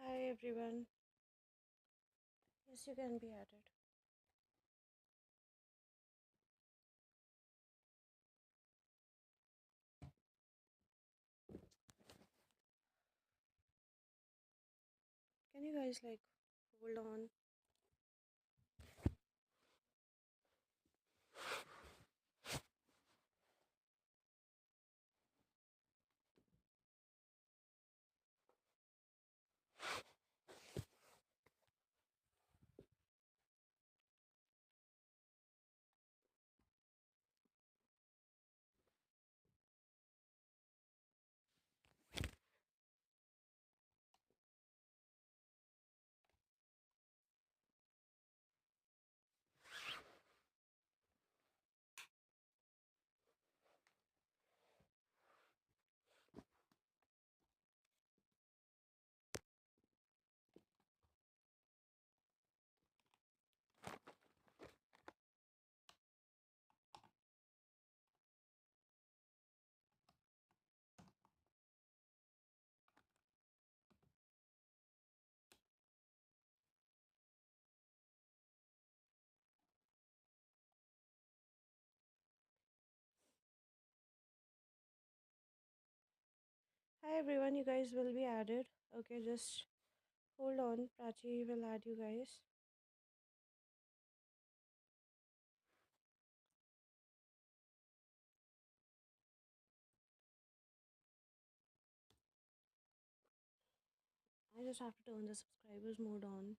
Hi everyone. Yes, you can be added. Can you guys hold on? Hi everyone, you guys will be added. Okay, just hold on. Prachi will add you guys. I just have to turn the subscribers mode on.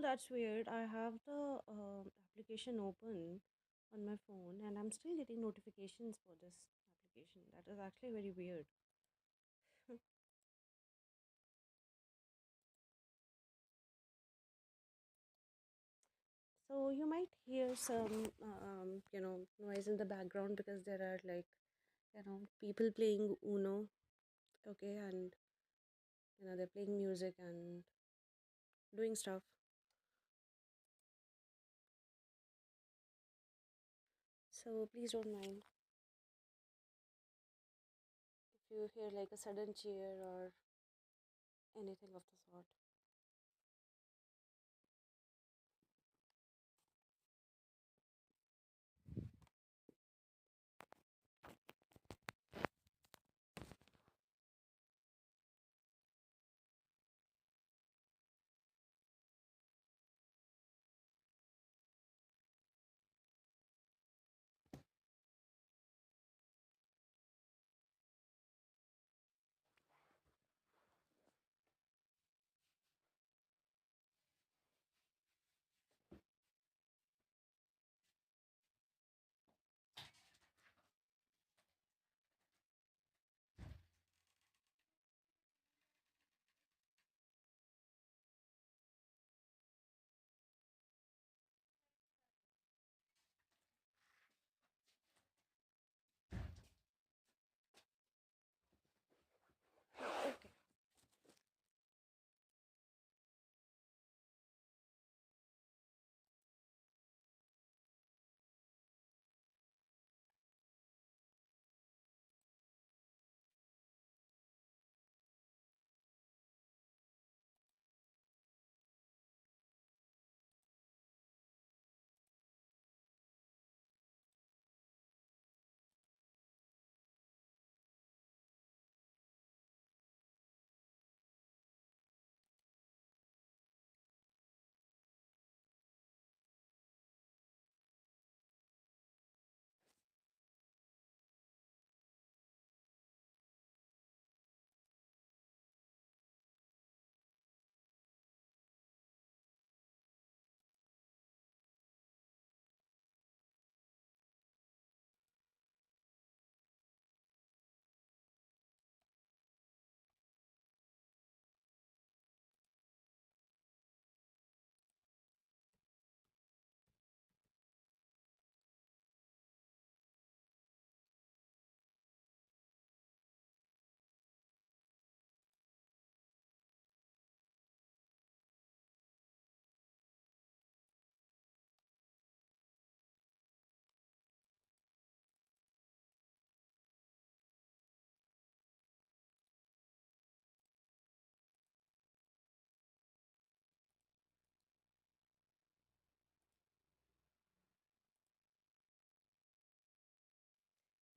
That's weird. I have the application open on my phone and I'm still getting notifications for this application. That is actually very weird. So you might hear some, noise in the background because there are people playing Uno, okay, and they're playing music and doing stuff. So please don't mind if you hear like a sudden cheer or anything of the sort.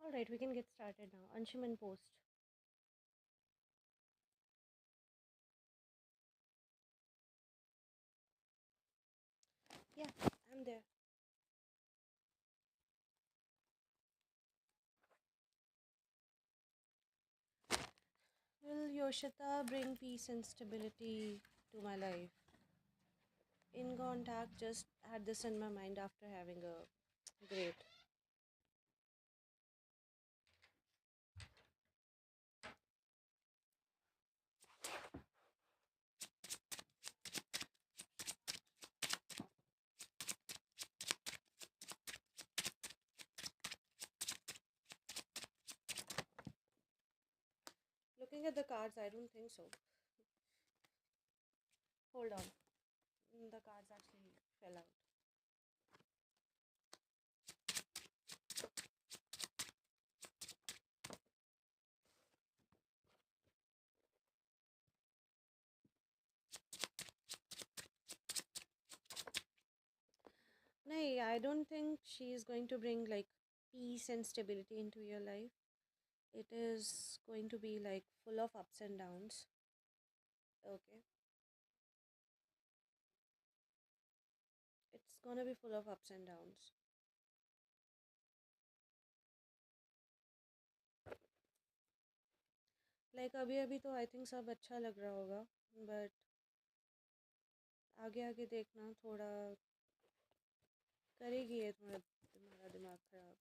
All right, we can get started now. Anshuman post. Yeah, I'm there. Will Yoshita bring peace and stability to my life? In contact, just had this in my mind after having a great. Looking at the cards, I don't think so. Hold on. The cards actually fell out. No, I don't think she is going to bring like peace and stability into your life. It is going to be like full of ups and downs. Okay. It's gonna be full of ups and downs. Like अभी अभी तो I think सब अच्छा लग रहा होगा but आगे आगे देखना थोड़ा करेगी ये थोड़ा तुम्हारा दिमाग खराब.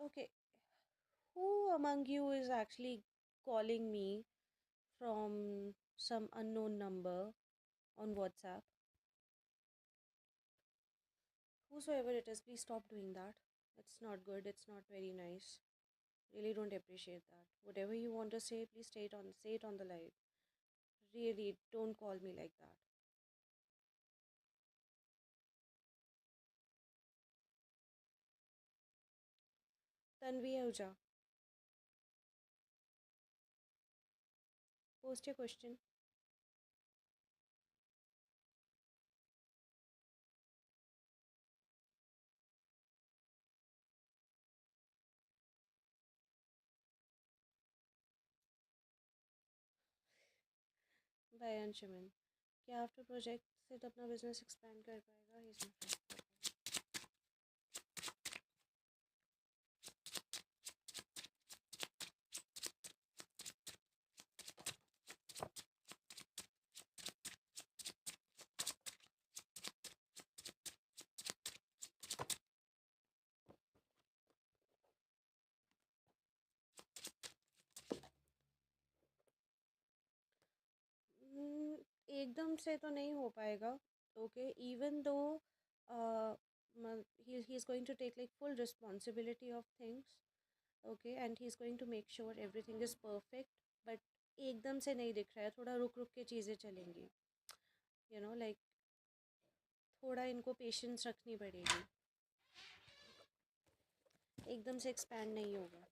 Okay, who among you is actually calling me from some unknown number on WhatsApp? Whosoever it is, please stop doing that. It's not good. It's not very nice. Really don't appreciate that. Whatever you want to say, please say it on the live. Really, don't call me like that. Tanvi Ahuja, post your question. By Anshuman. क्या after project से तो अपना business expand कर पाएगा? He is my friend. एकदम से तो नहीं हो पाएगा. Okay, even though he is going to take like full responsibility of things. Okay, and he is going to make sure everything is perfect. But एकदम से नहीं दिख रहा है. थोड़ा रुक रुक के चीज़ें चलेंगी. Like थोड़ा इनको पेशेंस रखनी पड़ेगी. एकदम से एक्सपैंड नहीं होगा.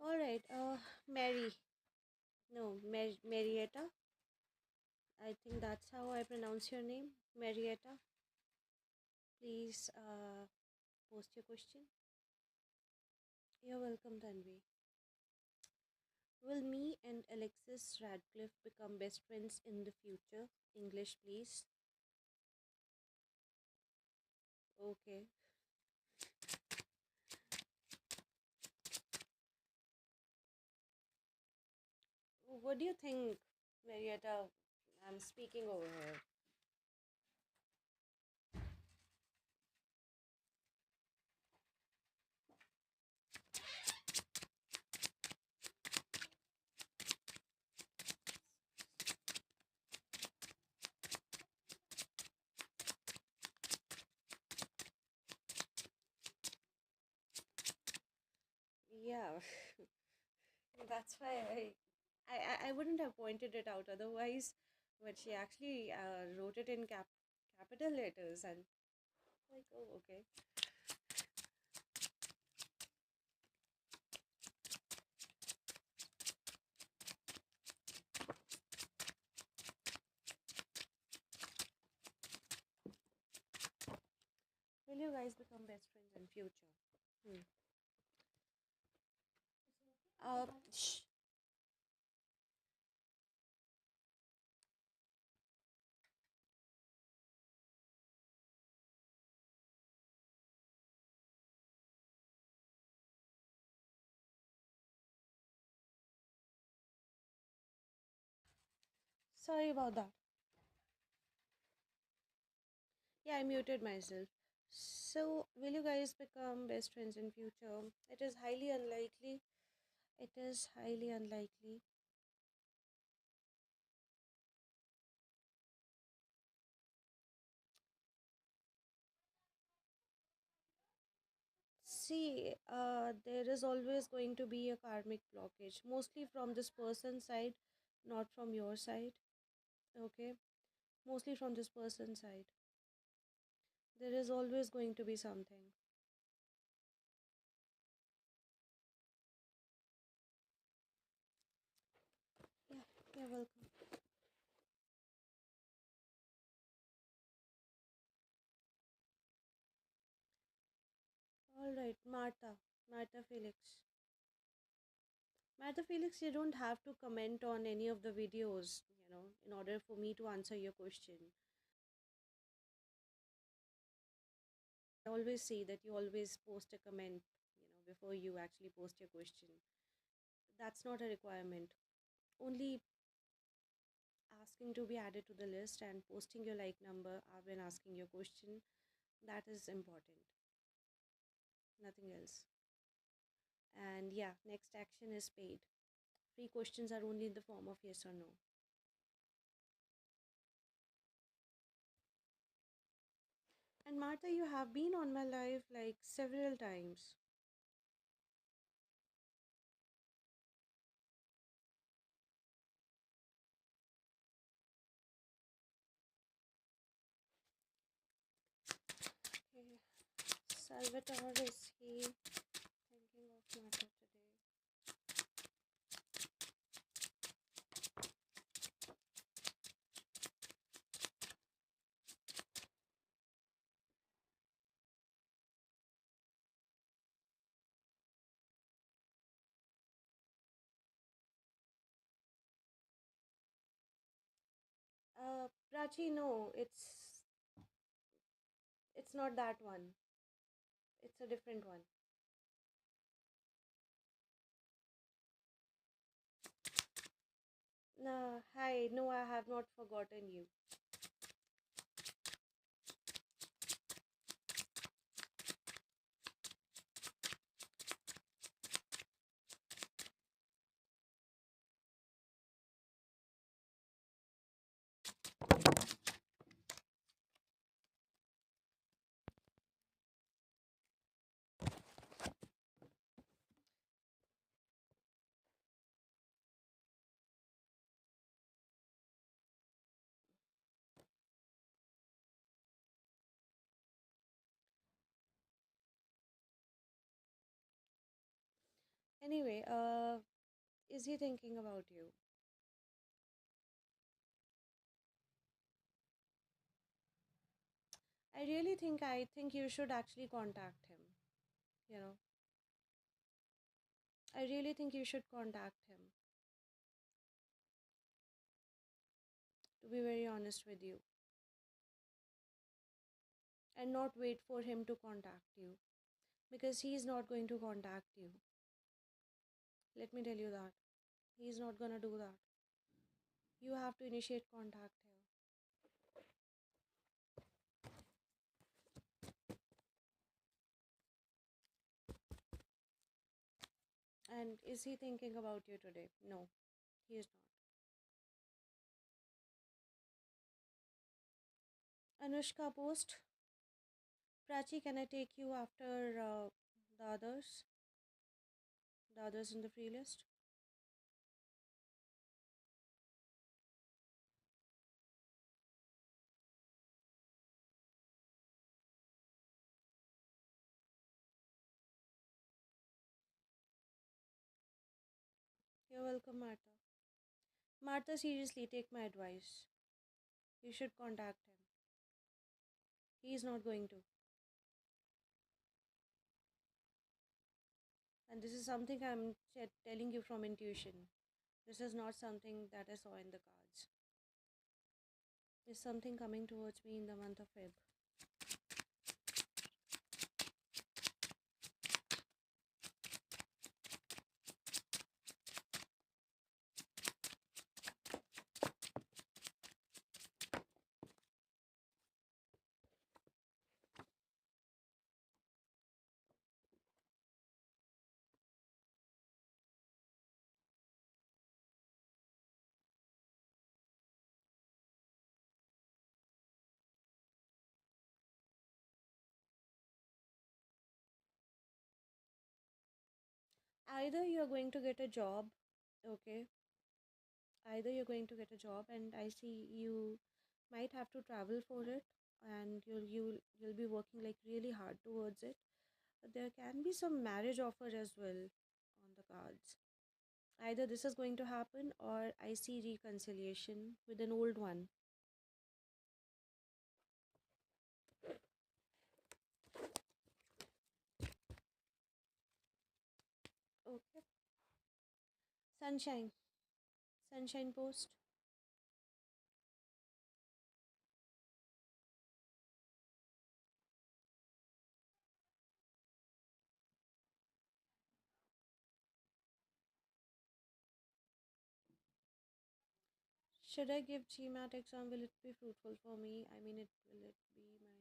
All right, Mary. No, Marietta. I think that's how I pronounce your name, Marietta. Please post your question. You're welcome, Tanvi. Will me and Alexis Radcliffe become best friends in the future? English, please. Okay. What do you think, Marietta? I'm speaking over here. Yeah, that's why I wouldn't have pointed it out otherwise, but she actually wrote it in capital letters and like, oh, okay. Will you guys become best friends in future? Hmm. Shh. Sorry about that. Yeah, I muted myself. So, will you guys become best friends in future? It is highly unlikely. It is highly unlikely. See, there is always going to be a karmic blockage, mostly from this person's side, not from your side. Okay, mostly from this person's side. There is always going to be something. Yeah, you're welcome. All right, Martha Felix. Martha Felix, you don't have to comment on any of the videos, in order for me to answer your question. I always say that you always post a comment, before you actually post your question. That's not a requirement. Only asking to be added to the list and posting your like number when asking your question, that is important. Nothing else. And yeah, next action is paid. Free questions are only in the form of yes or no. And Martha, you have been on my live like several times. Okay. Salvatore, is he thinking of Martha today? Prachi, no, it's not that one. It's a different one. No, hi, no, I have not forgotten you. Anyway, is he thinking about you? I think you should actually contact him. You know, I really think you should contact him, to be very honest with you, and not wait for him to contact you because he is not going to contact you. Let me tell you that. He is not gonna do that. You have to initiate contact here. And is he thinking about you today? No, he is not. Anushka post. Prachi, can I take you after the others? The others in the free list? You're welcome, Martha. Martha, seriously, take my advice. You should contact him. He is not going to. And this is something I'm telling you from intuition. This is not something that I saw in the cards. There's something coming towards me in the month of Feb. Either you're going to get a job, okay? Either you're going to get a job, and I see you might have to travel for it, and you'll be working like really hard towards it. But there can be some marriage offer as well on the cards. Either this is going to happen, or I see reconciliation with an old one. Okay. Sunshine. Sunshine Post. Should I give GMAT exam? Will it be fruitful for me? I mean, will it be my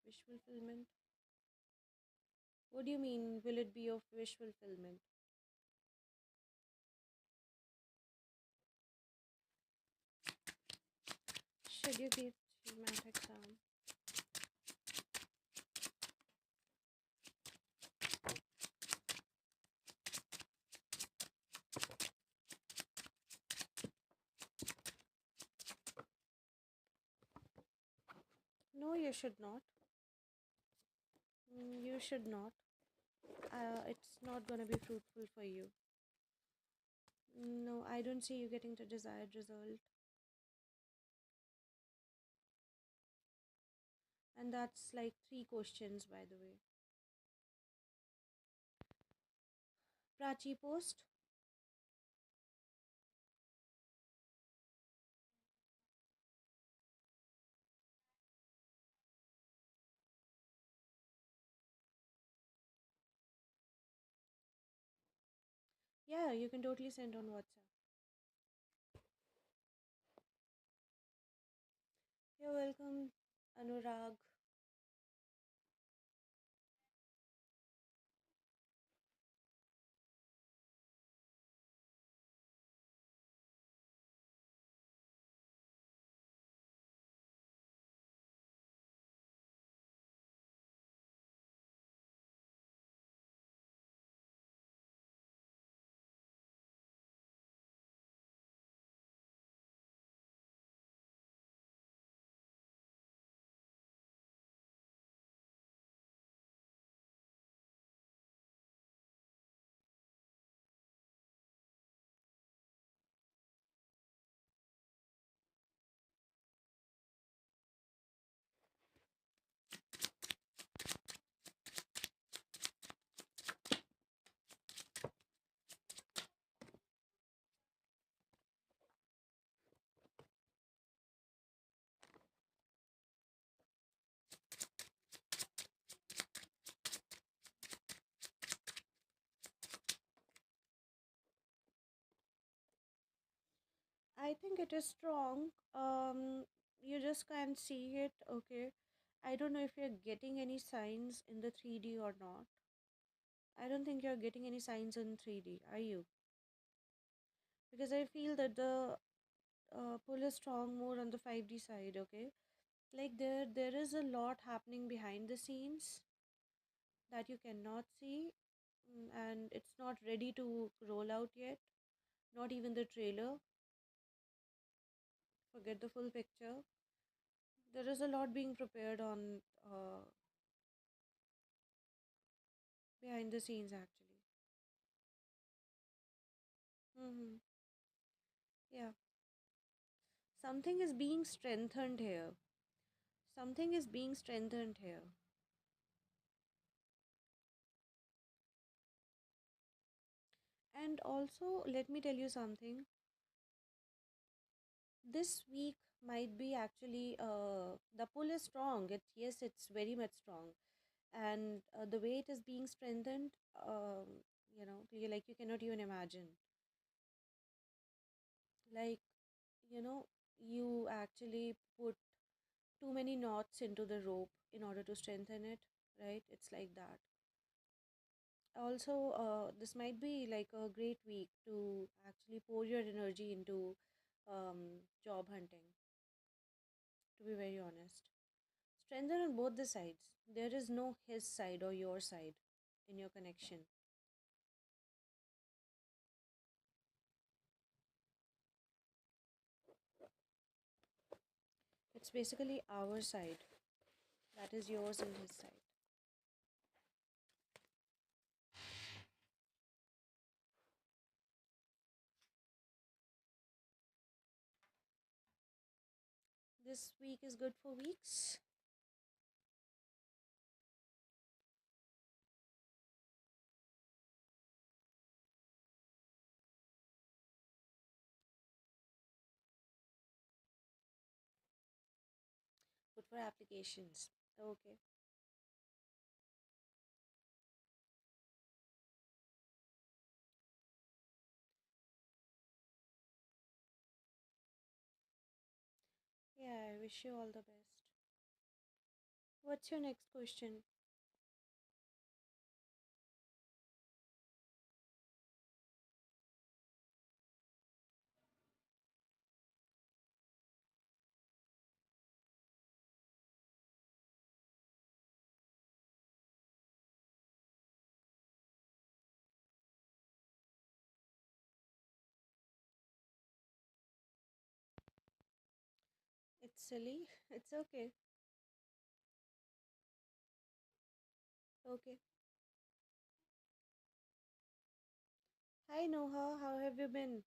wish fulfillment? What do you mean? Will it be your wish fulfillment? Should you give GMAT exam? No, you should not. You should not. It's not gonna be fruitful for you. No, I don't see you getting the desired result. And that's like three questions, by the way. Prachi Post. Yeah, you can totally send on WhatsApp. You're welcome, Anurag. I think it is strong. You just can't see it, okay? I don't know if you're getting any signs in the 3D or not. I don't think you're getting any signs in 3D, are you? Because I feel that the pull is strong more on the 5D side, okay? Like there is a lot happening behind the scenes that you cannot see, and it's not ready to roll out yet. Not even the trailer. Forget the full picture. There is a lot being prepared on behind the scenes actually. Mm-hmm. Yeah, something is being strengthened here. Something is being strengthened here. And also, let me tell you something. This week might be actually the pull is strong. It's very much strong, and the way it is being strengthened, you cannot even imagine. Like, you know, you actually put too many knots into the rope in order to strengthen it, right? It's like that. Also, this might be like a great week to actually pour your energy into job hunting, to be very honest. Strengthen on both the sides. There is no his side or your side in your connection. It's basically our side. That is yours and his side. This week is good for weeks. Good for applications. Okay. Yeah, I wish you all the best. What's your next question? It's silly. It's okay. Okay. Hi Noha, how have you been?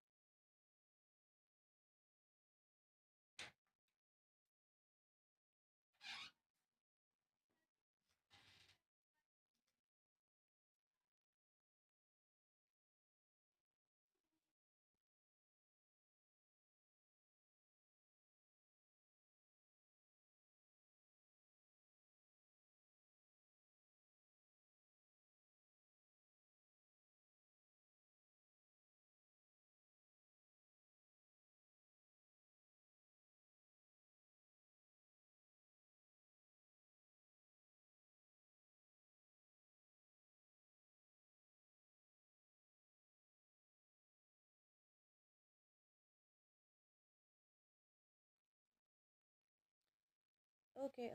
Okay,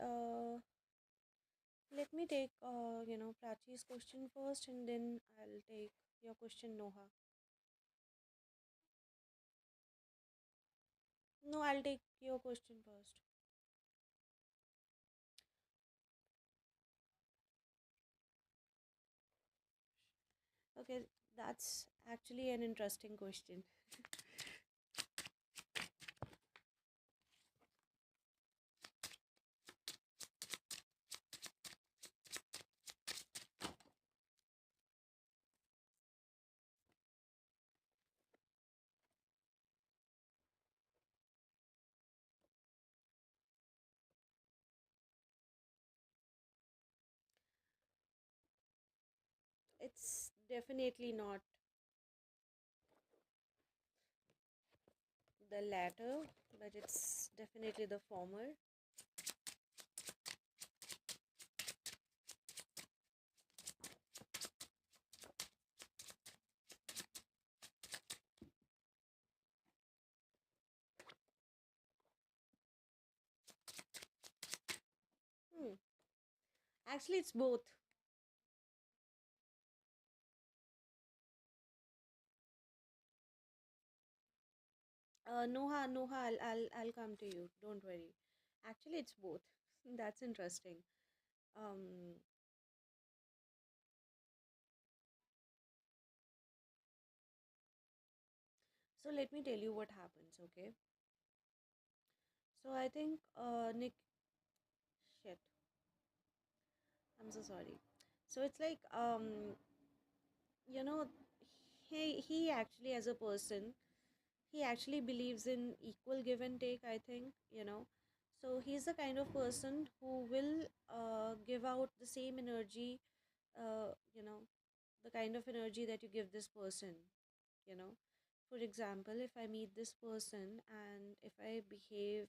let me take Prachi's question first and then I'll take your question, Noha. No, I'll take your question first. Okay, that's actually an interesting question. It's definitely not the latter, but it's definitely the former. Hmm. Actually, it's both. Noha, Noha, I'll come to you. Don't worry. Actually, it's both. That's interesting. Um, so let me tell you what happens, okay? So I think, Nick, shit, I'm so sorry. So it's like, you know, he actually, as a person, he actually believes in equal give and take, I think, so he's the kind of person who will give out the same energy, uh, you know the kind of energy that you give this person, you know for example, if I meet this person and if I behave,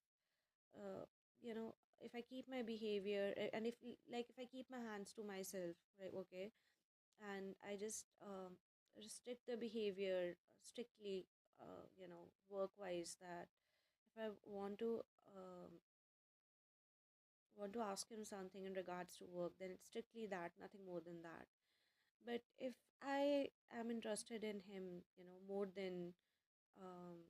uh, you know if I keep my behavior, and if I keep my hands to myself, right? Okay, and I just restrict the behavior strictly, work wise, that if I want to ask him something in regards to work, then it's strictly that, nothing more than that. But if I am interested in him, um,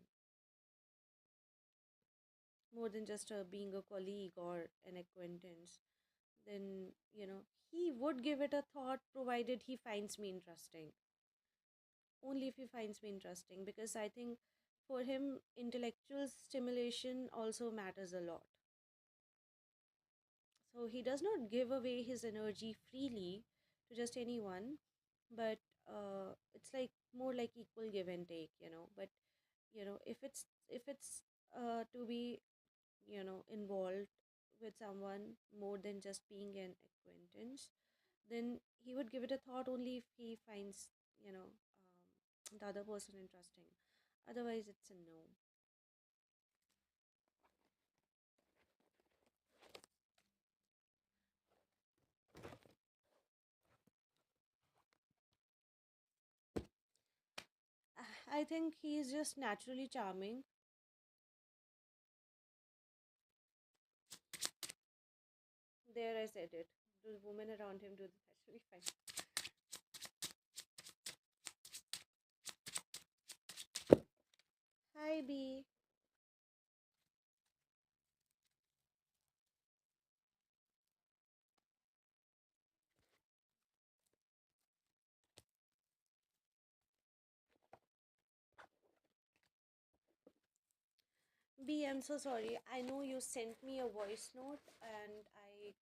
more than just being a colleague or an acquaintance, then he would give it a thought, provided he finds me interesting. Only if he finds me interesting, because I think for him intellectual stimulation also matters a lot. So he does not give away his energy freely to just anyone, but it's like more like equal give and take, but if it's to be involved with someone more than just being an acquaintance, then he would give it a thought only if he finds the other person interesting. Otherwise, it's a no. I think he's just naturally charming. There, I said it. The women around him do the naturally fine. Hi, B. B, I'm so sorry. I know you sent me a voice note and I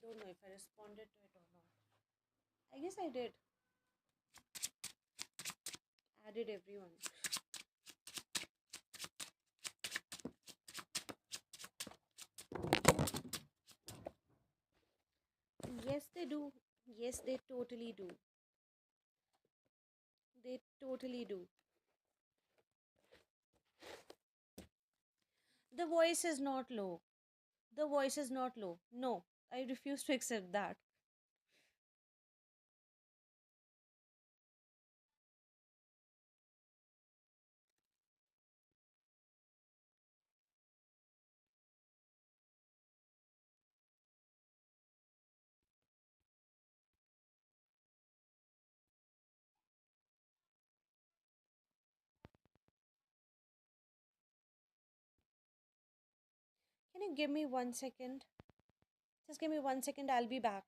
don't know if I responded to it or not. I guess I did. Added everyone. Yes, they do. Yes, they totally do. They totally do. The voice is not low. The voice is not low. No, I refuse to accept that. Can you give me 1 second? Just give me 1 second, I'll be back.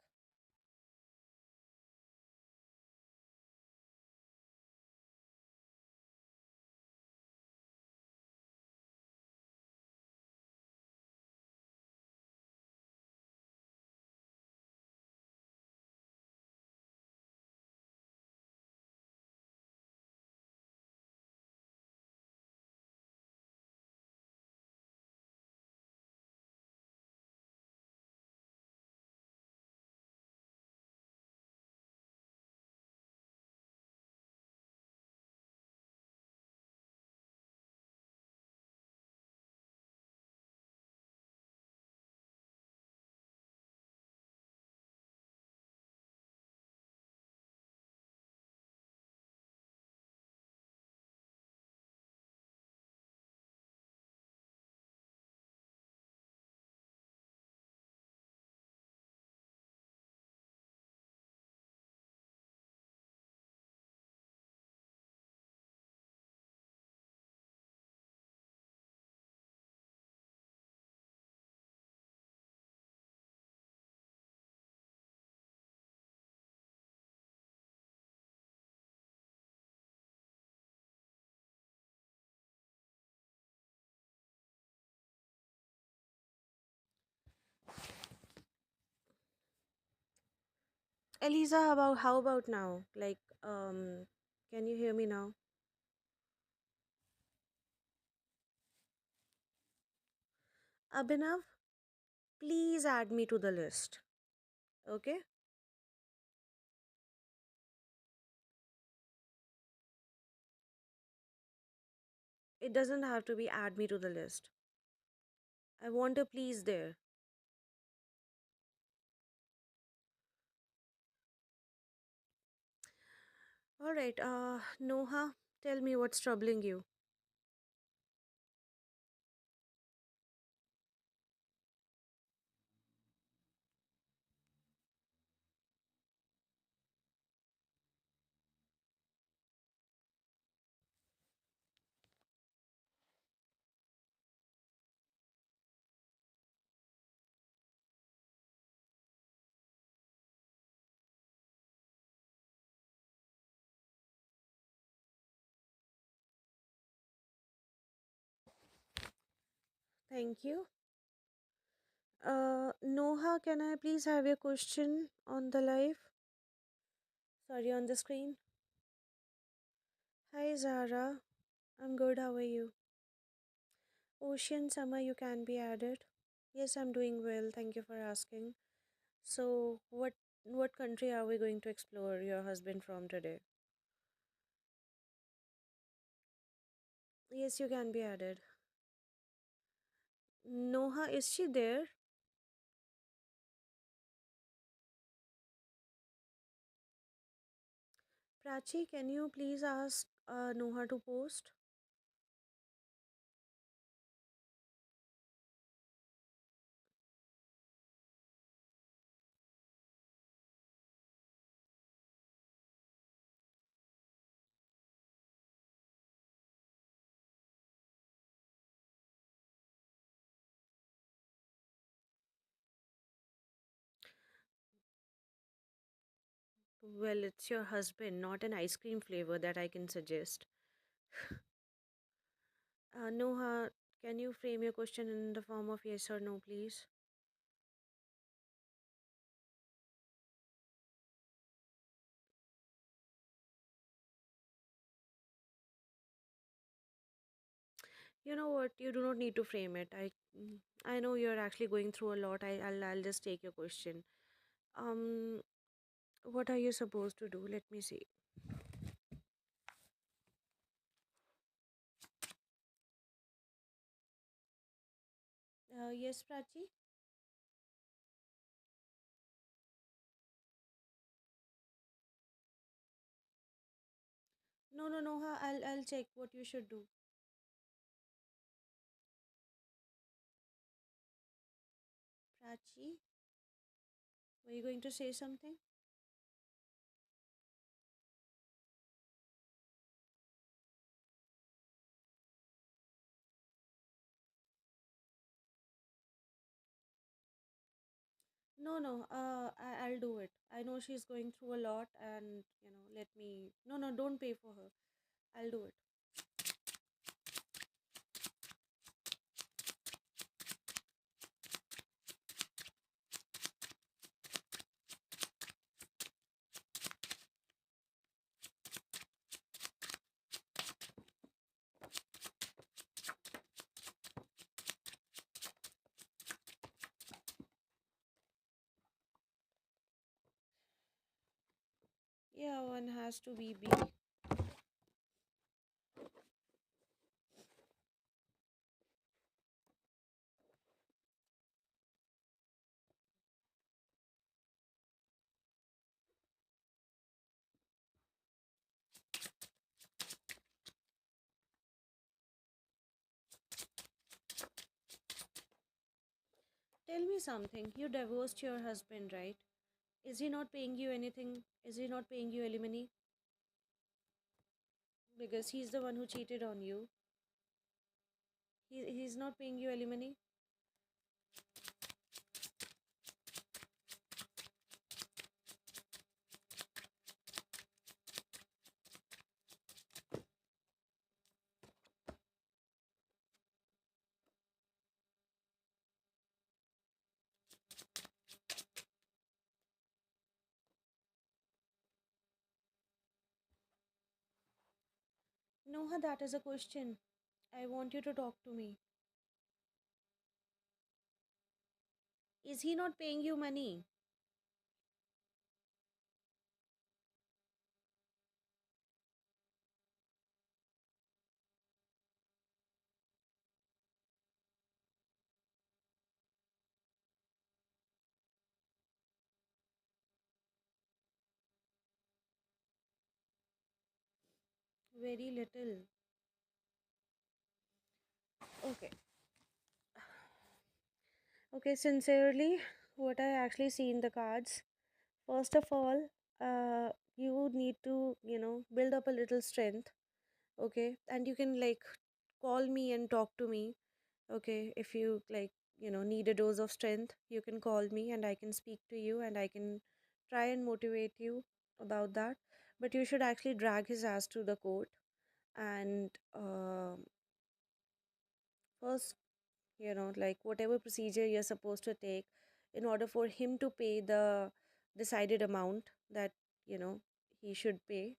Eliza, how about now? Like, Can you hear me now? Abhinav, please add me to the list. Okay? It doesn't have to be add me to the list. I want a please there. All right, Noha, tell me what's troubling you. Thank you. Noha, can I please have your question on the live? Sorry, on the screen. Hi, Zara. I'm good. How are you? Ocean Summer, you can be added. Yes, I'm doing well. Thank you for asking. So, what country are we going to explore your husband from today? Yes, you can be added. Noha, is she there? Prachi, can you please ask Noha to post? Well, it's your husband, not an ice cream flavor that I can suggest. Noha, can you frame your question in the form of yes or no, please? You know what? You do not need to frame it. I know you're actually going through a lot. I'll just take your question. Um, what are you supposed to do? Let me see. Yes, Prachi. No, no, no. I'll check what you should do. Prachi, were you going to say something? No, no. I'll do it. I know she's going through a lot, and let me. No, no. Don't pay for her. I'll do it. Yeah, one has to be B. Tell me something. You divorced your husband, right? Is he not paying you anything? Is he not paying you alimony? Because he's the one who cheated on you. He's not paying you alimony. Noha, that is a question. I want you to talk to me. Is he not paying you money? Very little. Okay. Okay, sincerely, what I actually see in the cards, first of all, you need to, build up a little strength. Okay. And you can like call me and talk to me. Okay. If you like, need a dose of strength, you can call me and I can speak to you and I can try and motivate you about that. But you should actually drag his ass to the court and first, like whatever procedure you're supposed to take in order for him to pay the decided amount that, you know, he should pay,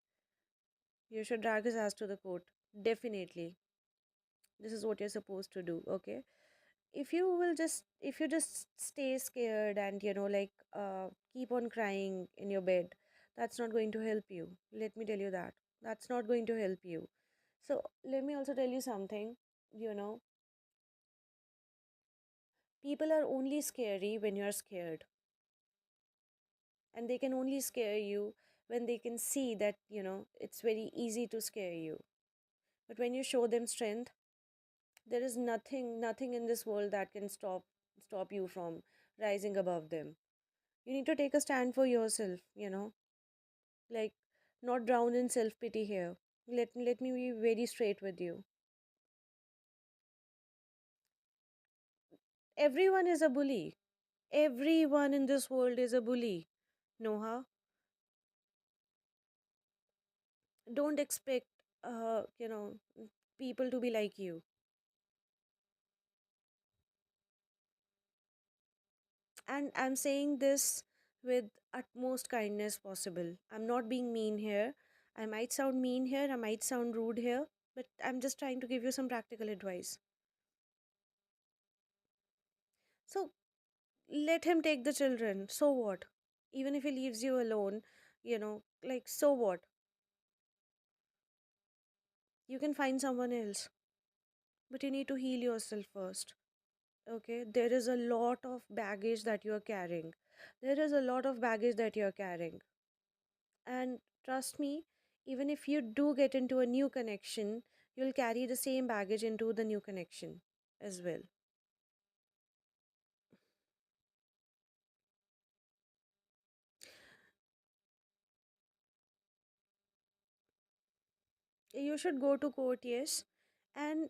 you should drag his ass to the court. Definitely. This is what you're supposed to do, okay? If you just stay scared and, keep on crying in your bed, that's not going to help you. Let me tell you that. That's not going to help you. So, let me also tell you something, you know, people are only scary when you're scared, and they can only scare you when they can see that, it's very easy to scare you. But when you show them strength, there is nothing in this world that can stop you from rising above them. You need to take a stand for yourself, like, not drown in self pity here. Let me be very straight with you. Everyone is a bully. Everyone in this world is a bully. Noha, don't expect people to be like you. And I'm saying this with utmost kindness possible. I'm not being mean here. I might sound mean here, I might sound rude here, but I'm just trying to give you some practical advice. So let him take the children. So what? Even if he leaves you alone, like, so what? You can find someone else, but you need to heal yourself first. Okay, there is a lot of baggage that you are carrying. There is a lot of baggage that you are carrying. And trust me, even if you do get into a new connection, you'll carry the same baggage into the new connection as well. You should go to court, yes. And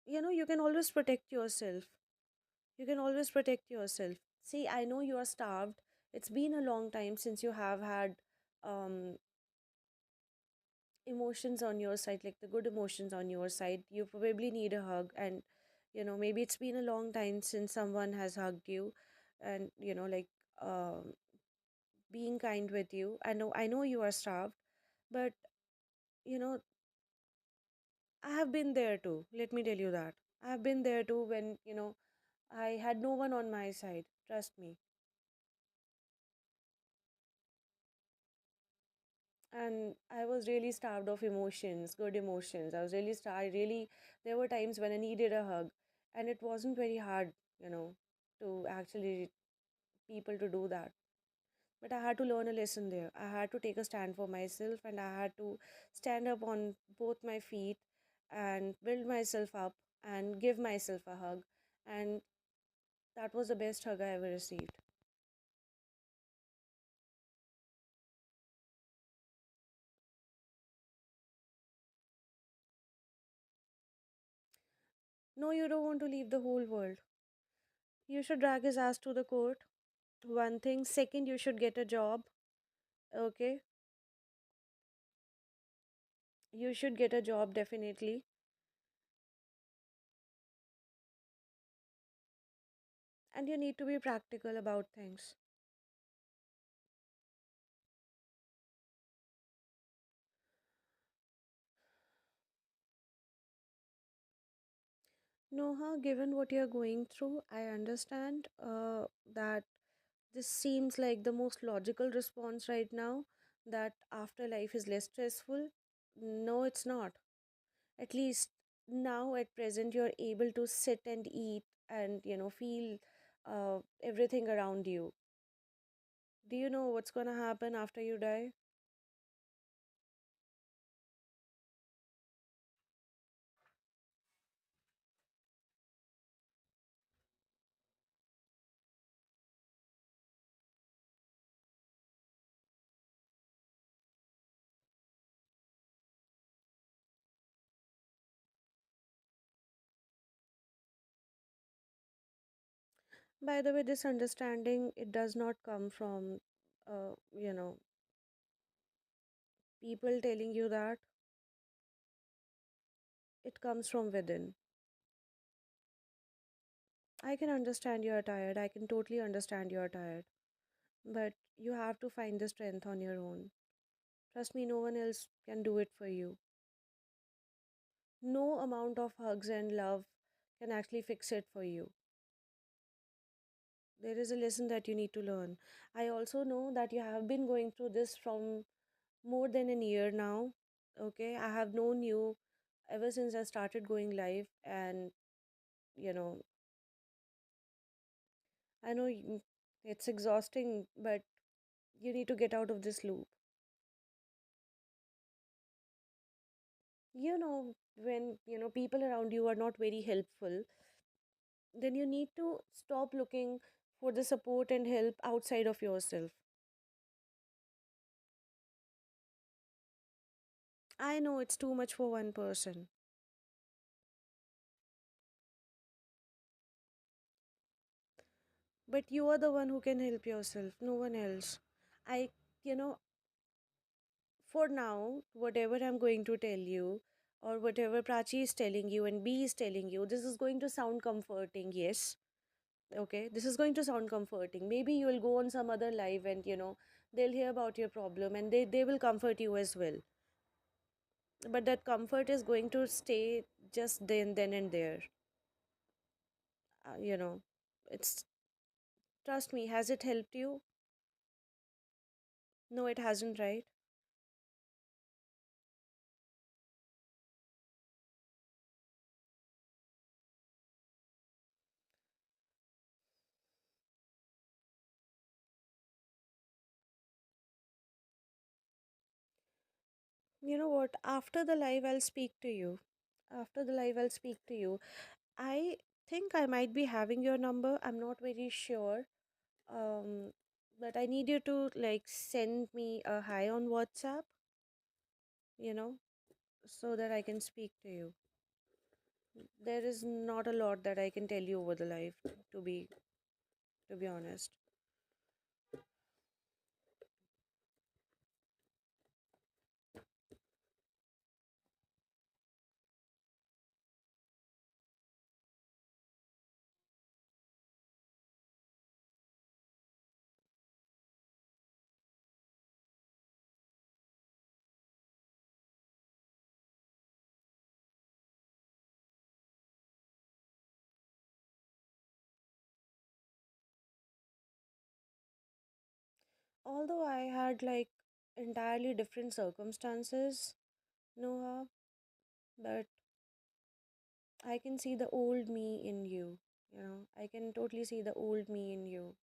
you can always protect yourself. You can always protect yourself. See, I know you are starved. It's been a long time since you have had um emotions on your side, like the good emotions on your side. You probably need a hug, and maybe it's been a long time since someone has hugged you, and being kind with you. I know you are starved, but you know I have been there too. Let me tell you that. I have been there too when, I had no one on my side. Trust me. And I was really starved of emotions, good emotions. I was really starved. Really, there were times when I needed a hug, and it wasn't very hard, to actually people to do that. But I had to learn a lesson there. I had to take a stand for myself, and I had to stand up on both my feet and build myself up and give myself a hug. And that was the best hug I ever received. No, you don't want to leave the whole world. You should drag his ass to the court. One thing. Second, you should get a job. Okay. You should get a job definitely. And you need to be practical about things. Noha, given what you're going through, I understand that this seems like the most logical response right now, that afterlife is less stressful. No, it's not. At least now at present you're able to sit and eat and feel everything around you. Do you know what's going to happen after you die? By the way, this understanding, it does not come from uh, you know people telling you that. It comes from within. I can understand you're tired. I can totally understand you're tired. But you have to find the strength on your own. Trust me, no one else can do it for you. No amount of hugs and love can actually fix it for you. There is a lesson that you need to learn. I also know that you have been going through this from more than a year now. Okay, I have known you ever since I started going live, and you know, I know it's exhausting, but you need to get out of this loop. When people around you are not very helpful, then you need to stop looking for the support and help outside of yourself. I know it's too much for one person, but you are the one who can help yourself, no one else. I, you know, for now, whatever I'm going to tell you, or whatever Prachi is telling you and B is telling you, this is going to sound comforting, yes. Okay, this is going to sound comforting. Maybe you will go on some other live and they'll hear about your problem and they will comfort you as well. But that comfort is going to stay just then and there. uh, you know it's Trust me, has it helped you? No, it hasn't, right? You know what, after the live I'll speak to you. After the live I'll speak to you. I think I might be having your number, I'm not very sure. um but I need you to like send me a hi on WhatsApp, you know so that I can speak to you. There is not a lot that I can tell you over the live, to be honest. Although I had like entirely different circumstances, Noah, but I can see the old me in you. I can totally see the old me in you.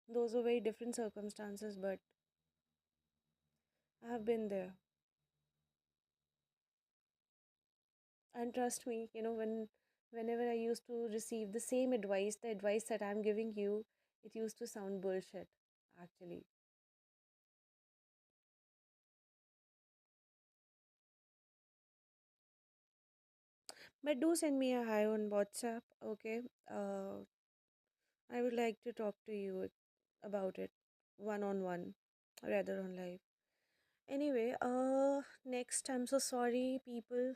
Those were very different circumstances, but I have been there. And trust me, whenever I used to receive the same advice, the advice that I'm giving you, it used to sound bullshit, actually. But do send me a hi on WhatsApp, okay? Uh, I would like to talk to you about it one on one, rather on live. Anyway, next, I'm so sorry, people.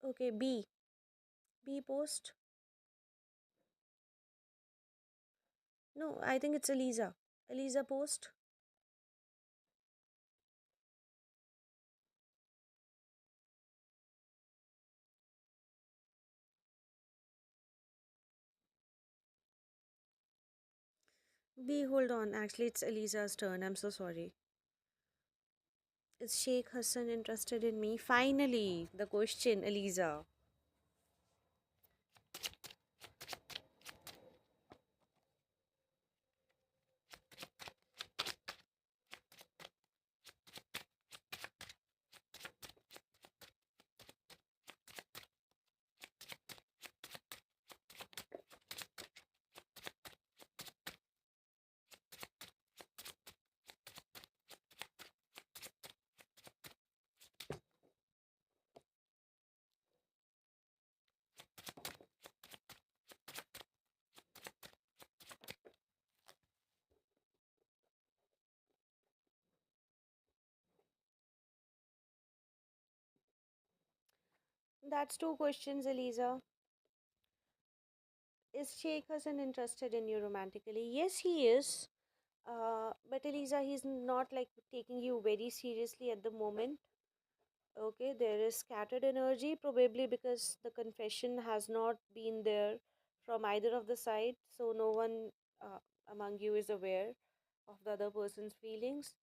Okay, B post. No, I think it's Eliza. Eliza Post. B, hold on. Actually, it's Eliza's turn. I'm so sorry. Is Sheikh Hassan interested in me? Finally, the question, Eliza. That's two questions, Eliza. Is Sheikh Hassan interested in you romantically? Yes, he is. But Eliza, he's not like taking you very seriously at the moment. Okay, there is scattered energy, probably because the confession has not been there from either of the side, so no one uh, among you is aware of the other person's feelings.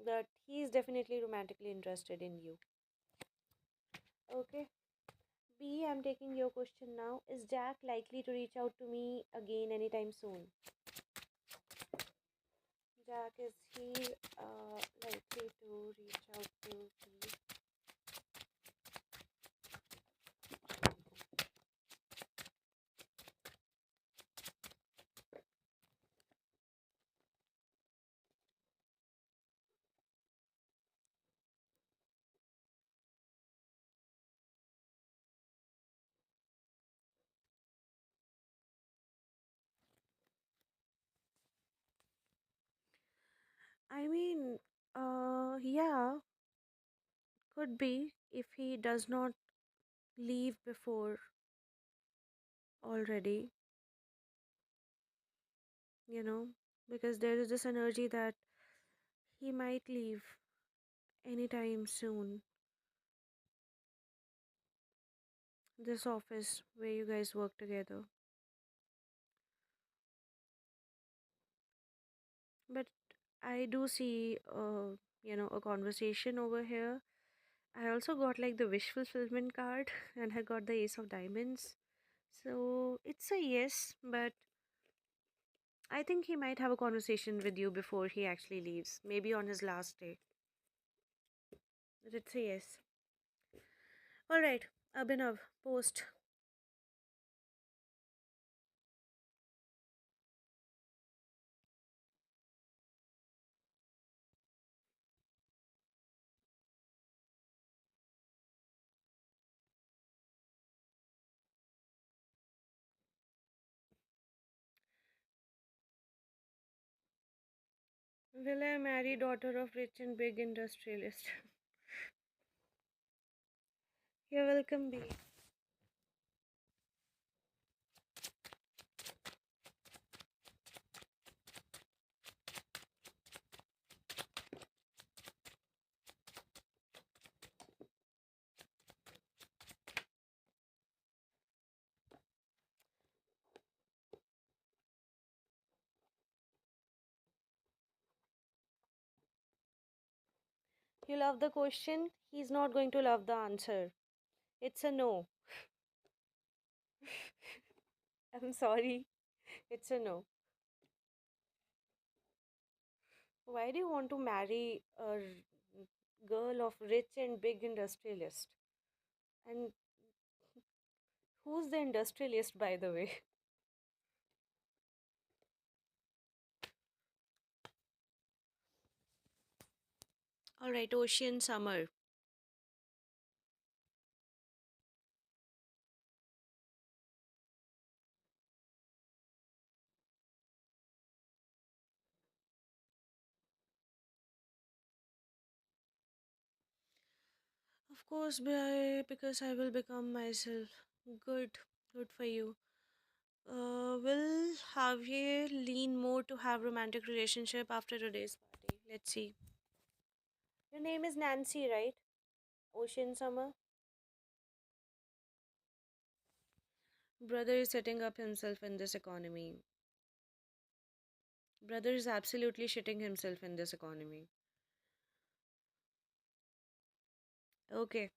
But he is definitely romantically interested in you. Okay. B, I'm taking your question now. Is Jack likely to reach out to me again anytime soon? Jack, is he likely to reach out to me? I mean, yeah, could be if he does not leave before already, you know, because there is this energy that he might leave anytime soon. This office where you guys work together. But I do see, a conversation over here. I also got like the wish fulfillment card and I got the Ace of Diamonds. So it's a yes, but I think he might have a conversation with you before he actually leaves, maybe on his last day. But it's a yes. Alright, Abhinav, post. Will I marry daughter of rich and big industrialist? You're welcome, B. You love the question, he's not going to love the answer. It's a no. I'm sorry. It's a no. Why do you want to marry a girl of rich and big industrialist? And who's the industrialist, by the way? All right, Ocean Summer. Of course, because I will become myself. Good, good for you. Will Javier lean more to have romantic relationship after today's party? Let's see. Your name is Nancy, right? Ocean Summer. Brother is setting up himself in this economy. Brother is absolutely shitting himself in this economy. Okay.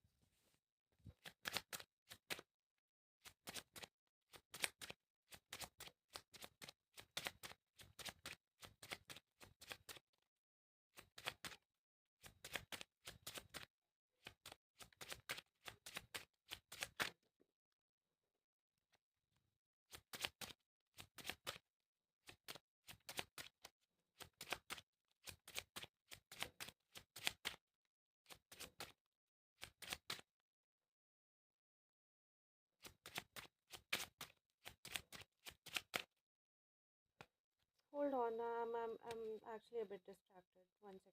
Hold on. I'm actually a bit distracted. 1 second.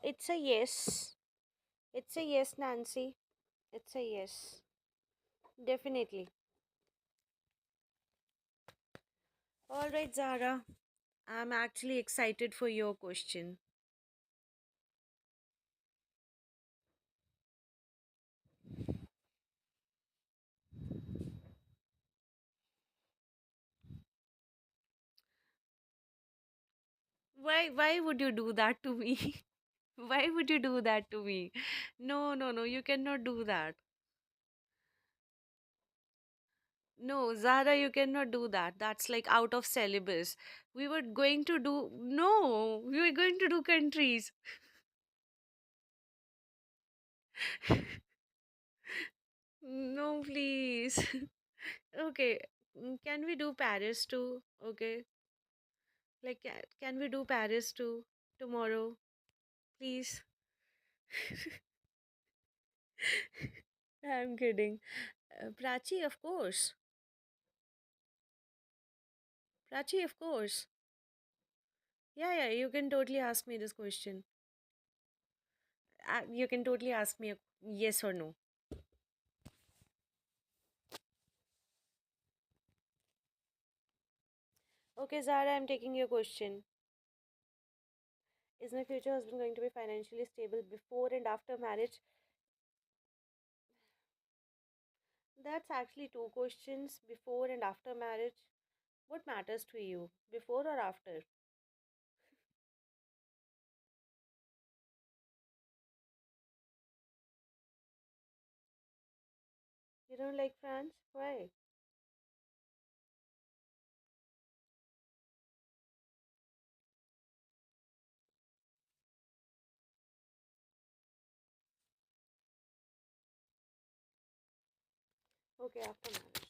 It's a yes. It's a yes, Nancy. It's a yes. Definitely. All right, Zara. I'm actually excited for your question. Why would you do that to me? Why would you do that to me? No, no, no, you cannot do that. No, Zara, you cannot do that. That's like out of syllabus. We were going to do no, we were going to do countries. No, please. Okay, can we do Paris too? Okay, like can we do Paris too tomorrow, please? I'm kidding. Prachi, of course. Prachi, of course. Yeah, yeah, you can totally ask me this question. You can totally ask me a yes or no. Okay, Zara, I'm taking your question. Is my future husband going to be financially stable before and after marriage? That's actually two questions. Before and after marriage. What matters to you? Before or after? You don't like France? Why? Okay, after marriage.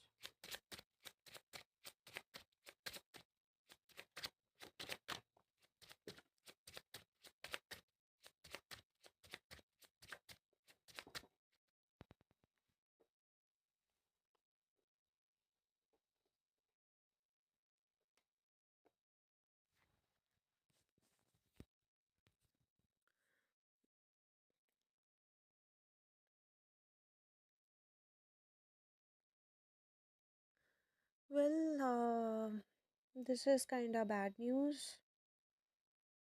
Well, this is kind of bad news.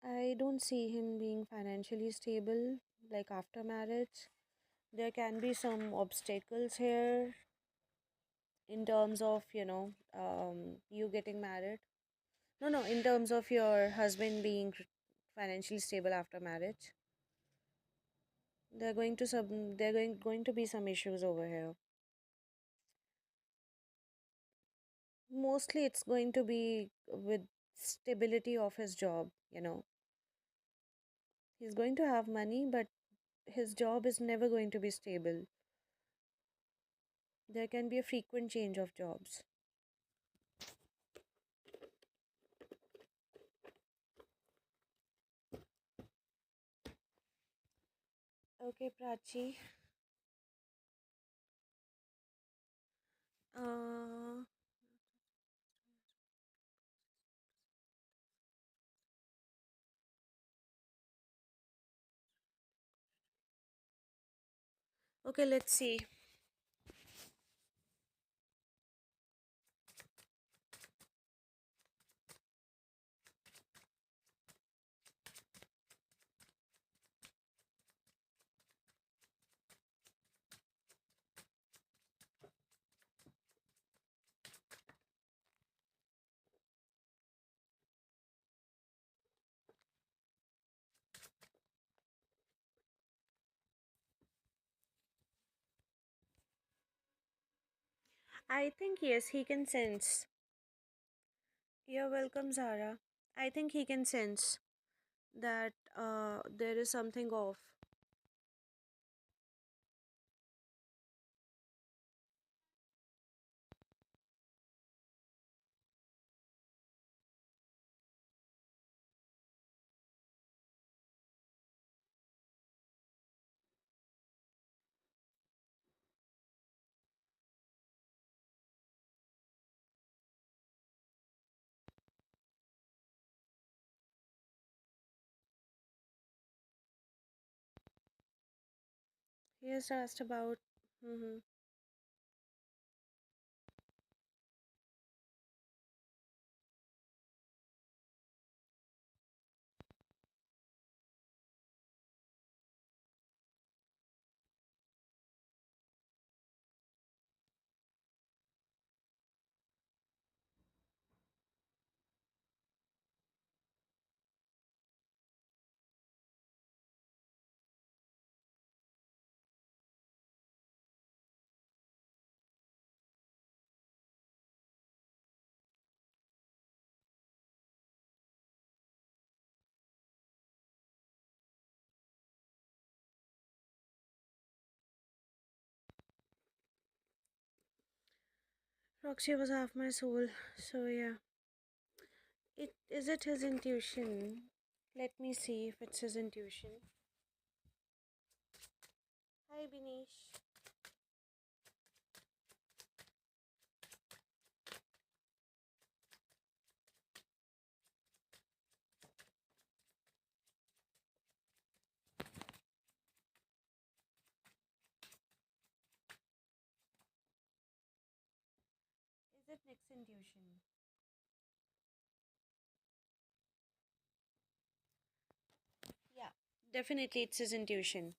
I don't see him being financially stable like after marriage. There can be some obstacles here in terms of, you getting married. No, no, in terms of your husband being financially stable after marriage. There are going to be some issues over here. Mostly it's going to be with stability of his job. He's going to have money, but his job is never going to be stable. There can be a frequent change of jobs. Okay, Prachi. Uh, okay, let's see. I think yes, he can sense. You're welcome, Zara. I think he can sense that there is something off. He has asked about. Mm-hmm. Roxy was half my soul, so yeah. It is it his intuition? Let me see if it's his intuition. Hi, Binish. Is it Nick's intuition? Yeah, definitely it's his intuition.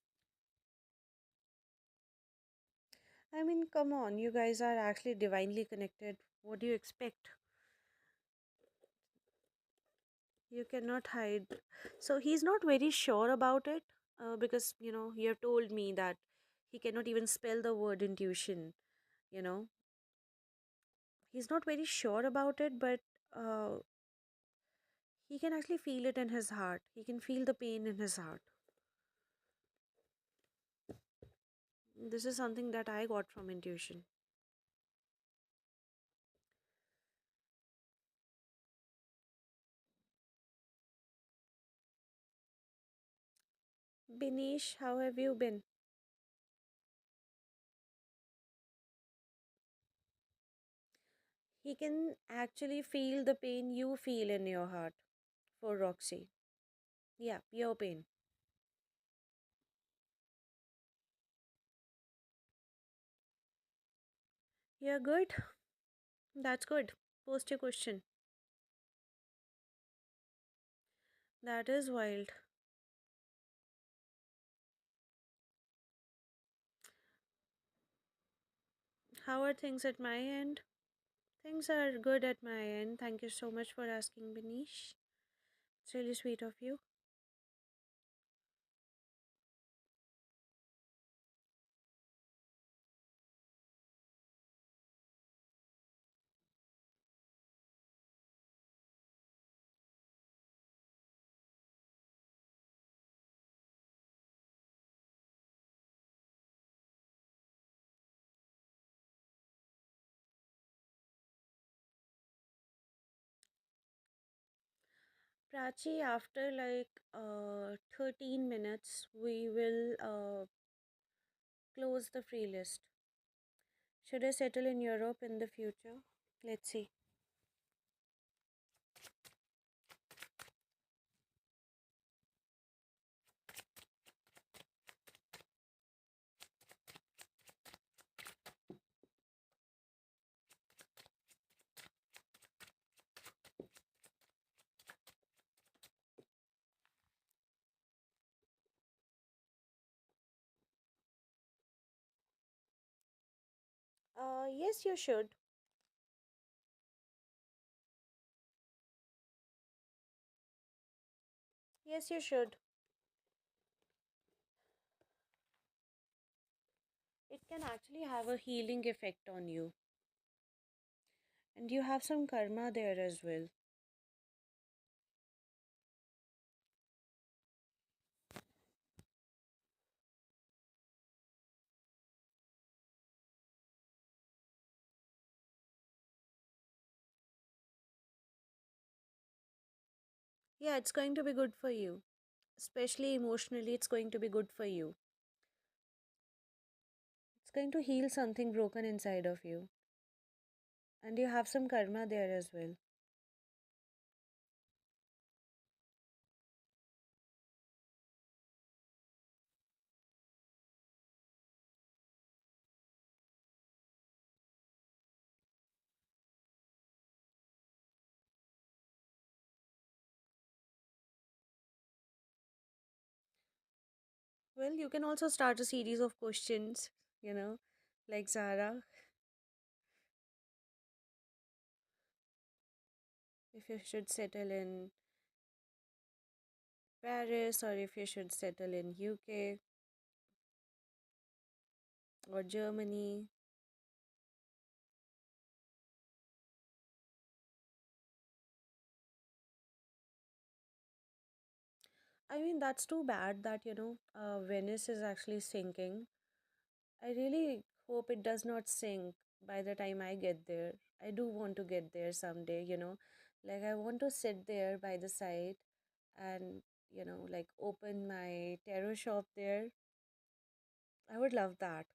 I mean, come on, you guys are actually divinely connected. What do you expect? You cannot hide. So he's not very sure about it because, you have told me that he cannot even spell the word intuition, you know. He's not very sure about it, but uh, he can actually feel it in his heart. He can feel the pain in his heart. This is something that I got from intuition. Binish, how have you been? He can actually feel the pain you feel in your heart for Roxy. Yeah, your pain. You're good? That's good. Post your question. That is wild. How are things at my end? Things are good at my end. Thank you so much for asking, Benish. It's really sweet of you. Prachi, after like 13 minutes, we will close the free list. Should I settle in Europe in the future? Let's see. Yes, you should. Yes, you should. It can actually have a healing effect on you. And you have some karma there as well. Yeah, it's going to be good for you. Especially emotionally, it's going to be good for you. It's going to heal something broken inside of you. And you have some karma there as well. Well, you can also start a series of questions, you know, like Zara, if you should settle in Paris or if you should settle in UK or Germany. I mean, that's too bad that, Venice is actually sinking. I really hope it does not sink by the time I get there. I do want to get there someday. Like, I want to sit there by the side and, like open my tarot shop there. I would love that,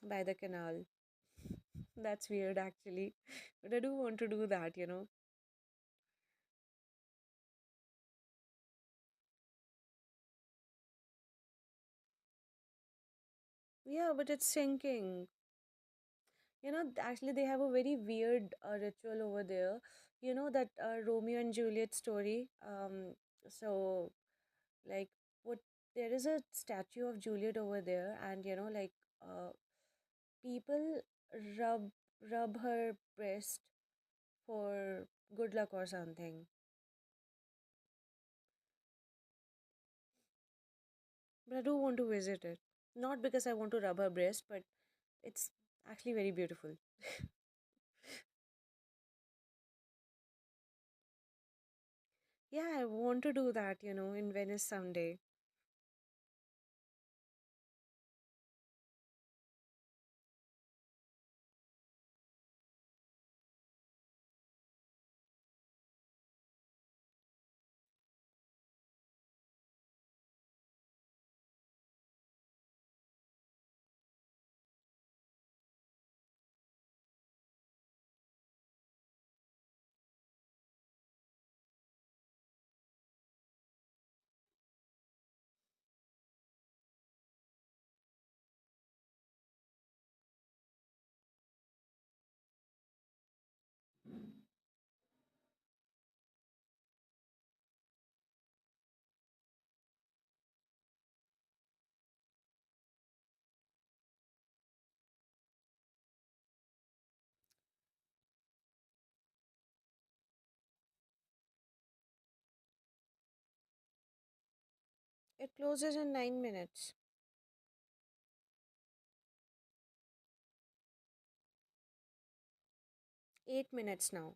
by the canal. That's weird actually. But I do want to do that. Yeah, but it's sinking. Actually, they have a very weird ritual over there. You know that Romeo and Juliet story. So like, what there is a statue of Juliet over there, and like, people rub rub her breast for good luck or something. But I do want to visit it, not because I want to rub her breast, but it's actually very beautiful. Yeah, I want to do that, in Venice someday. It closes in 9 minutes. 8 minutes now,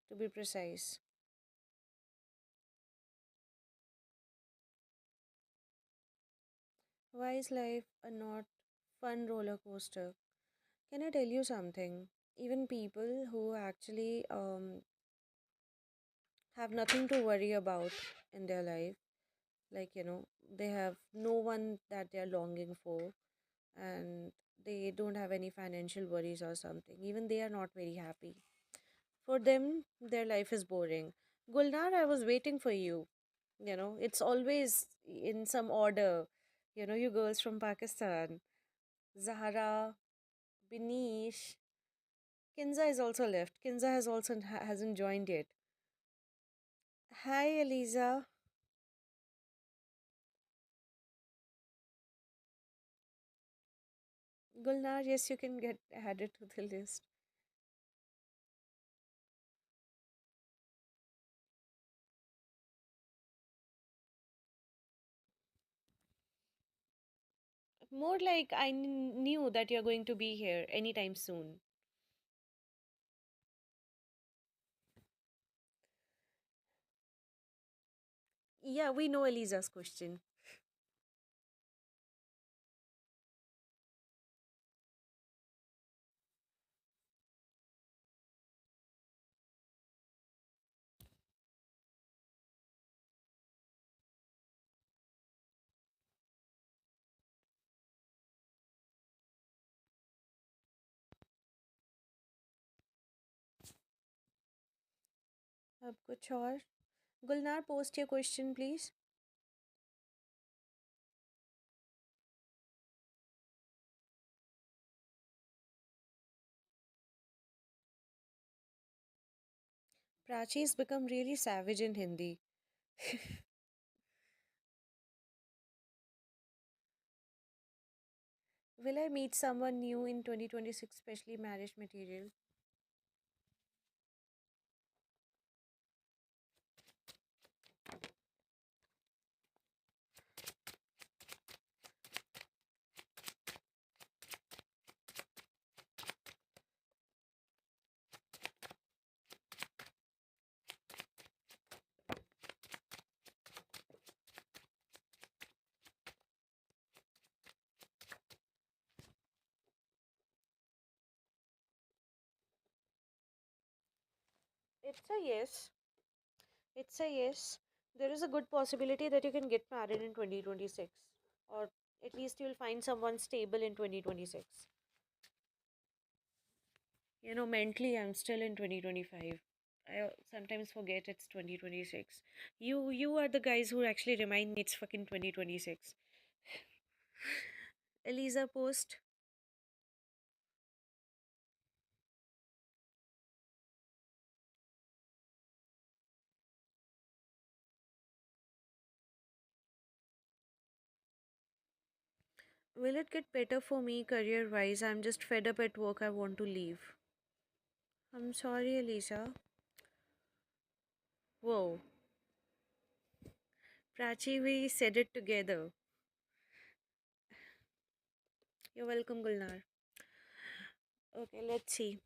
to be precise. Why is life a not fun roller coaster? Can I tell you something? even people who actually have nothing to worry about in their life, like, they have no one that they're longing for, and they don't have any financial worries or something, even they are not very happy. For them, their life is boring. Gulnar, I was waiting for you. It's always in some order. You girls from Pakistan. Zahara, Binish, Kinza is also left. Kinza has also hasn't joined yet. Hi, Eliza. Gulnar, yes, you can get added to the list. More like I knew that you're going to be here anytime soon. Yeah, we know Eliza's question. अब कुछ और Gulnar, post your question, please. Prachi's become really savage in Hindi. Will I meet someone new in 2026, especially marriage material? It's a yes. It's a yes. There is a good possibility that you can get married in 2026. Or at least you'll find someone stable in 2026. Mentally, I'm still in 2025. I sometimes forget it's 2026. You are the guys who actually remind me it's fucking 2026. Eliza post. Will it get better for me career wise? I'm just fed up at work. I want to leave. I'm sorry, Eliza. Whoa. Prachi, we said it together. You're welcome, Gulnar. Okay, let's see.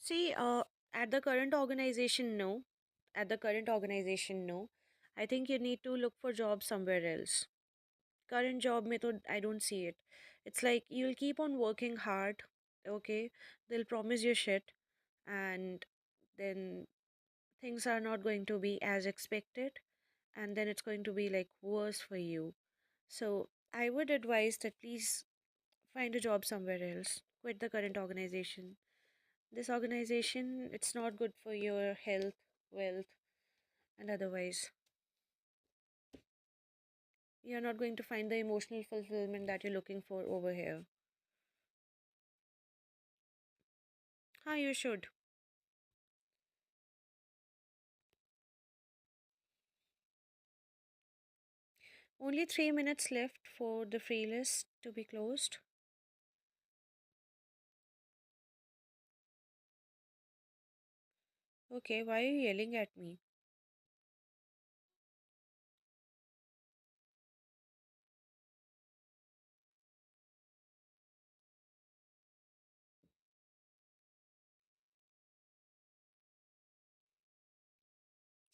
See, at the current organization, no. At the current organization, no. I think you need to look for jobs somewhere else. Current job method, I don't see it. It's like you'll keep on working hard, okay? They'll promise you shit, and then things are not going to be as expected, and then it's going to be like worse for you. So I would advise that please find a job somewhere else. Quit the current organization. This organization, it's not good for your health, wealth, and otherwise. You're not going to find the emotional fulfillment that you're looking for over here. Huh, you should. Only 3 minutes left for the free list to be closed. Okay, why are you yelling at me?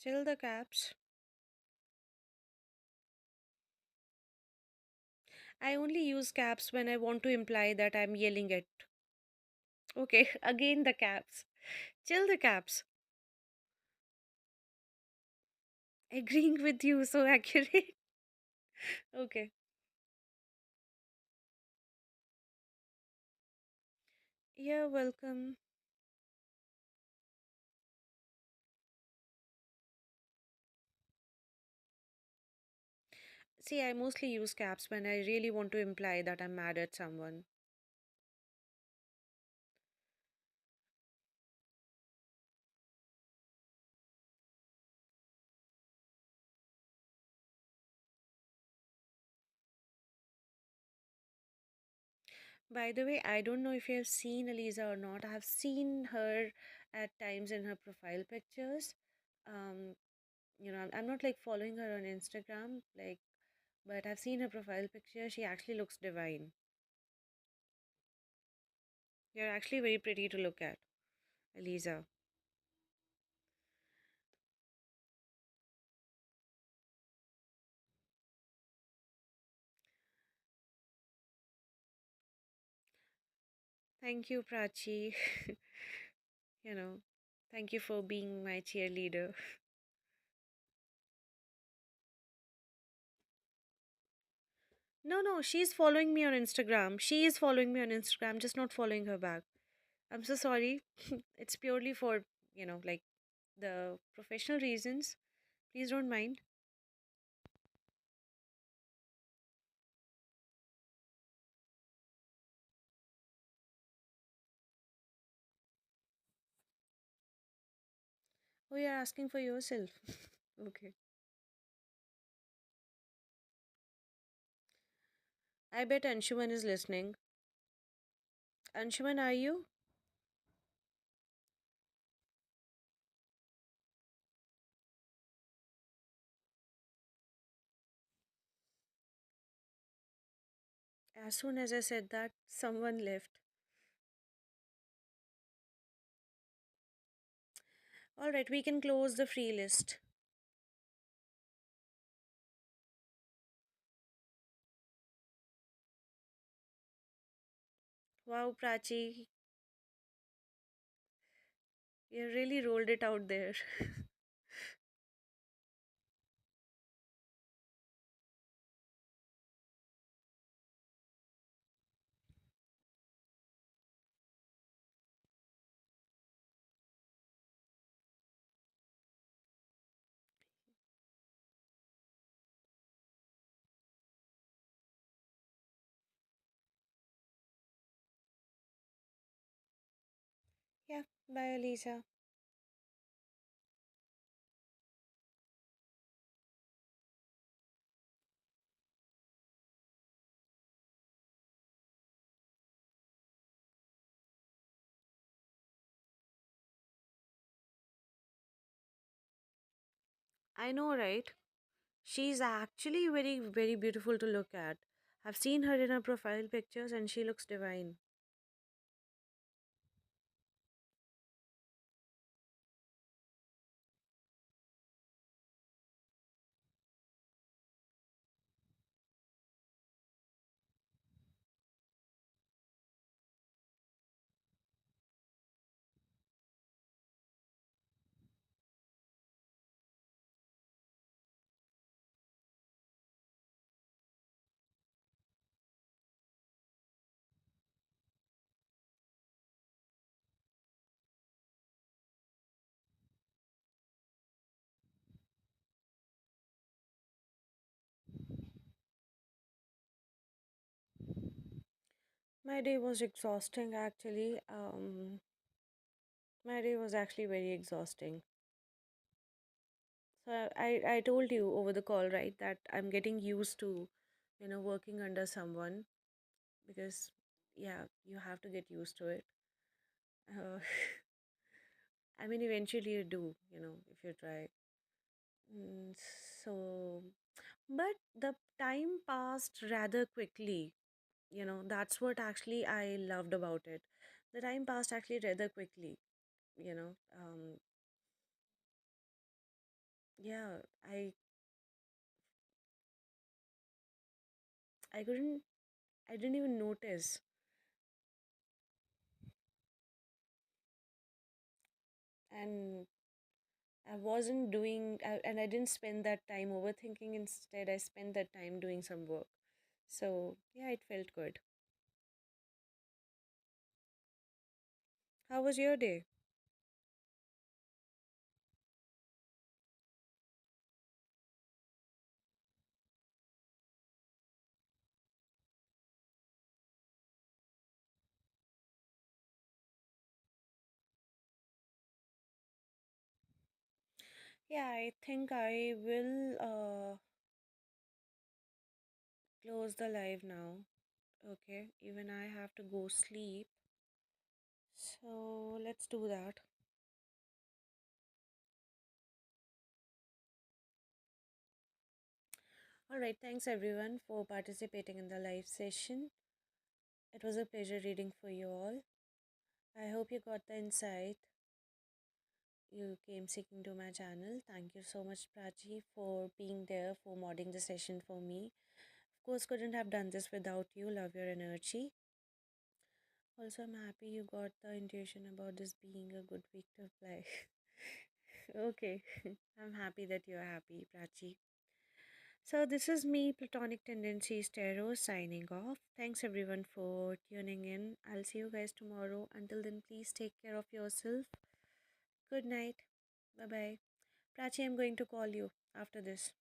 Chill the caps. I only use caps when I want to imply that I'm yelling at. Okay, again the caps. Chill the caps. Agreeing with you, so accurate. Okay. Yeah, welcome. See, I mostly use caps when I really want to imply that I'm mad at someone. By the way, I don't know if you have seen Eliza or not. I have seen her at times in her profile pictures. Um, I'm not like following her on Instagram, like, but I've seen her profile picture. She actually looks divine. You're actually very pretty to look at, Eliza. Thank you, Prachi. you know, Thank you for being my cheerleader. No, no, she's following me on Instagram. She is following me on Instagram, just not following her back. I'm so sorry. It's purely for, like the professional reasons. Please don't mind. Oh, you're asking for yourself. Okay. I bet Anshuman is listening. Anshuman, are you? As soon as I said that, someone left. All right, we can close the free list. Wow, Prachi, you really rolled it out there. Yeah, bye, Lisa. I know, right? She's actually very, very beautiful to look at. I've seen her in her profile pictures and she looks divine. My day was exhausting actually. My day was actually very exhausting. So I told you over the call, right, that I'm getting used to, working under someone because, yeah, you have to get used to it. Uh, I mean, eventually you do, if you try. Mm, so, but the time passed rather quickly. That's what actually I loved about it. The time passed actually rather quickly. You know, um, yeah, I couldn't, I didn't even notice, and I wasn't and I didn't spend that time overthinking. Instead, I spent that time doing some work. So yeah, it felt good. How was your day? Yeah, I think I will close the live now. Okay, even I have to go sleep. So let's do that. All right, thanks everyone for participating in the live session. It was a pleasure reading for you all. I hope you got the insight you came seeking to my channel. Thank you so much, Prachi, for being there, for modding the session for me. Of course, couldn't have done this without you. Love your energy. Also, I'm happy you got the intuition about this being a good week to apply. Okay, I'm happy that you're happy, Prachi. So, this is me, Platonic Tendencies Tarot, signing off. Thanks everyone for tuning in. I'll see you guys tomorrow. Until then, please take care of yourself. Good night. Bye bye. Prachi, I'm going to call you after this.